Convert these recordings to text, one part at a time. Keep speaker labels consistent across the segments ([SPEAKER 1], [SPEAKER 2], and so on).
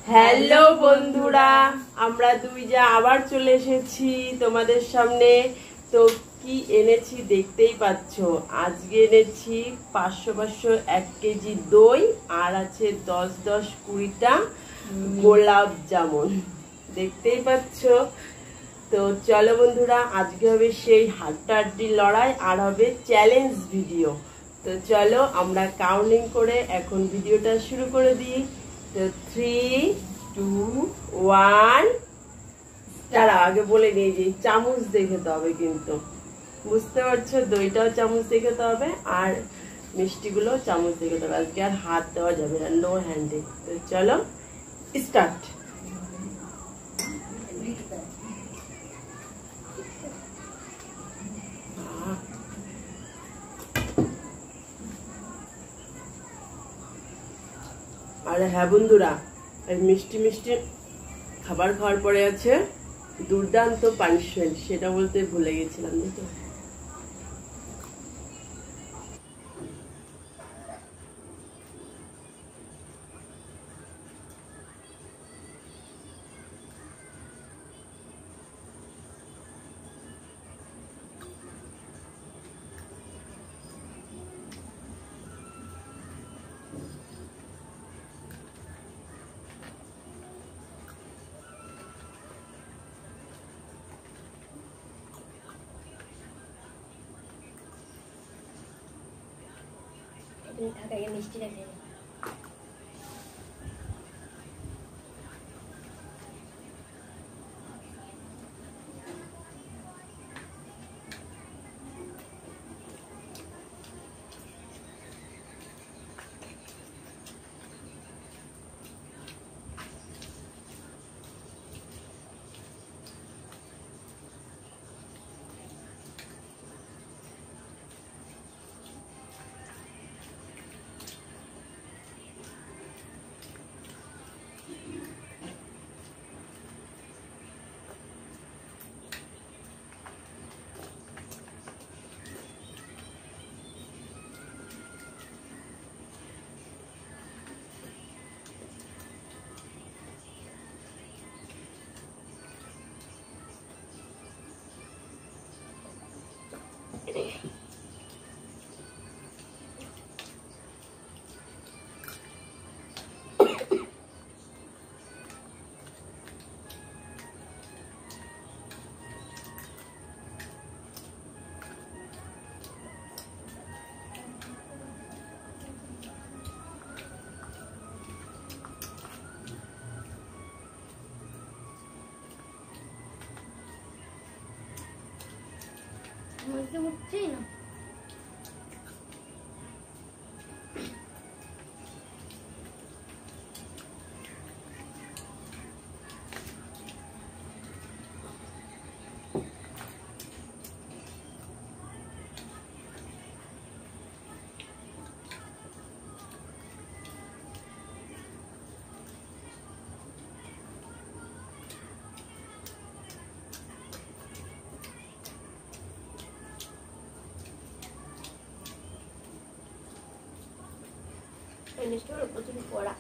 [SPEAKER 1] Hello বন্ধুরা, আমরা দুই যা আবার চলে এসেছি তোমাদের সামনে। তো কি এনেছি দেখতেই পাচ্ছ। আজকে এনেছি 500 1 কেজি দই, আর আছে 10-20টা গোলাপ জামুন, দেখতেই পাচ্ছ। তো চলো বন্ধুরা, আজকে হবে সেই হাড্ডাহাড্ডি লড়াই, আর হবে চ্যালেঞ্জ ভিডিও। তো চলো আমরা কাউন্টিং করে এখন ভিডিওটা শুরু করে দিই। তো 3, 2, 1। তারা আগে বলে নিয়ে যে চামচ দেখে হবে, কিন্তু বুঝতে পারছো, দইটাও চামচ দেখে হবে আর মিষ্টিগুলো চামচ দেখে হবে। আজকে আর হাত দেওয়া যাবে না, নো হ্যান্ডে। তো চলো স্টার্ট। আর হ্যাঁ বন্ধুরা, এই মিষ্টি মিষ্টি খাবার খাওয়ার পরে আছে দুর্দান্ত পানিশমেন্ট, সেটা বলতে ভুলে গেছিলাম। দেখো
[SPEAKER 2] মিষ্টি রেখে উঠছেই না। মিষ্টিগুলো প্রচুর কড়া।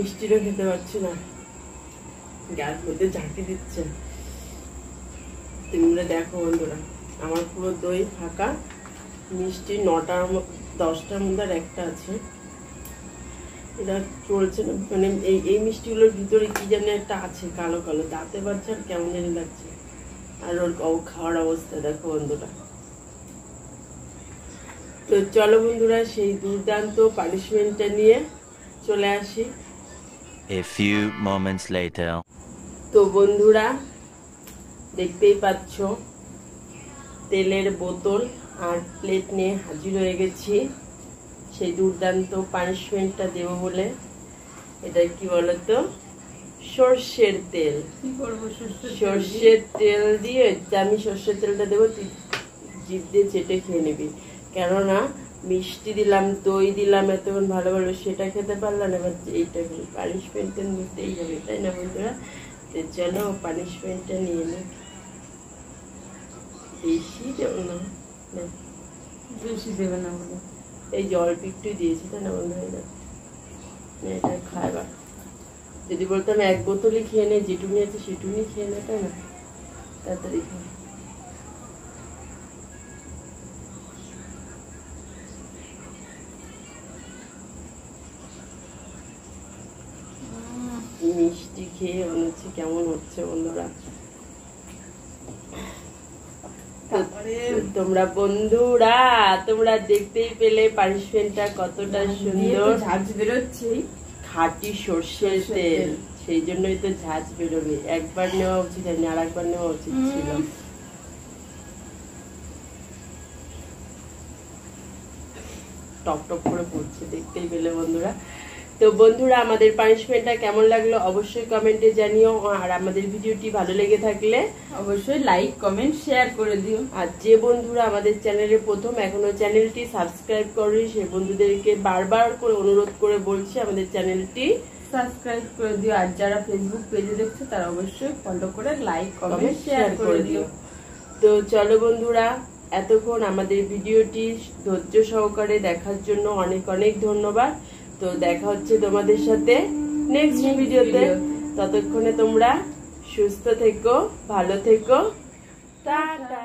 [SPEAKER 1] মিষ্টিটা খেতে পারছি না, গ্যাস মধ্যে ঝাঁকি দিচ্ছে। তোমরা দেখো বন্ধুরা, আমার পুরো দই ফাঁকা, মিষ্টি 9টার 10টার মধ্যে আর একটা আছে। এটা চলছে না, মানে এই মিষ্টিগুলোর ভিতরে কি জানি একটা আছে কালো কালো, দাঁতে বাচ্চা আর কেমন জানি লাগছে। আর ওর খাওয়ার অবস্থা দেখো বন্ধুরা। তো চলো বন্ধুরা, সেই দুর্দান্ত পানিশমেন্টটা নিয়ে চলে আসি।
[SPEAKER 3] A few moments later.
[SPEAKER 1] তো বন্ধুরা দেখতেই পাচ্ছ, তেলের বোতল আর প্লেট নিয়ে হাজির হয়ে গেছি সেই দুর্দান্ত পানিশমেন্টটা দেব বলে। এটা কি বলতো, সর্ষের তেল। সর্ষের তেল দিয়ে আমি সর্ষের তেলটা দেবো, তুই জিভ দিয়ে চেটে খেয়ে নিবি। কেননা মিষ্টি দিলাম, দই দিলাম এতক্ষণ ভালো ভালো, সেটা খেতে পারলাম না। এবার এইটা পানিশমেন্টটা নিতেই হবে, তাই না বন্ধুরা? চলো পানিশমেন্টটা নিয়ে নি। বেশি দেব না,
[SPEAKER 4] বেশি দেবে না বলে
[SPEAKER 1] এই জল একটু দিয়েছি, তাই না বন্ধুরা? এটা খাইবা। যদি বলতাম 1 বোতলই খেয়ে নে, যেটুকুনি আছে সেটুকুনি খেয়ে নে, তাই না? তাড়াতাড়ি খাই। মিষ্টি খেয়ে মনে হচ্ছে কেমন হচ্ছে বন্ধুরা। তোমরা বন্ধুরা, তোমরা দেখতেই পেলে পানিশমেন্টটা কতটা সুন্দর।
[SPEAKER 4] ঝাঁঝ বেরোচ্ছে,
[SPEAKER 1] খাঁটি সর্ষের তেল, সেই জন্যই তো ঝাঁঝ বেরোবে। একবার নেওয়া উচিত হয়নি, আর একবার নেওয়া উচিত ছিল। টপ টপ করে পড়ছে, দেখতেই পেলে বন্ধুরা। তো বন্ধুরা, আমাদের পানিশমেন্টটা কেমন লাগলো অবশ্যই কমেন্টে জানিও। আর আমাদের ভিডিওটি ভালো লেগে থাকলে
[SPEAKER 4] অবশ্যই লাইক কমেন্ট শেয়ার করে দিও।
[SPEAKER 1] আর যে বন্ধুরা আমাদের চ্যানেলে প্রথম এখনো চ্যানেলটি সাবস্ক্রাইব করেনি, সেই বন্ধুদেরকে বারবার করে অনুরোধ করে বলছি আমাদের চ্যানেলটি
[SPEAKER 4] সাবস্ক্রাইব করে দিও। আর যারা ফেসবুক পেজে দেখছো তারা অবশ্যই ফলো করে লাইক কমেন্ট শেয়ার করে দিও।
[SPEAKER 1] তো চলো বন্ধুরা, এতক্ষণ আমাদের ভিডিওটি ধৈর্য সহকারে দেখার জন্য অনেক অনেক ধন্যবাদ। তো দেখা হচ্ছে তোমাদের সাথে নেক্সট ভিডিওতে। ততক্ষণে তোমরা সুস্থ থেকো, ভালো থেকো, টাটা।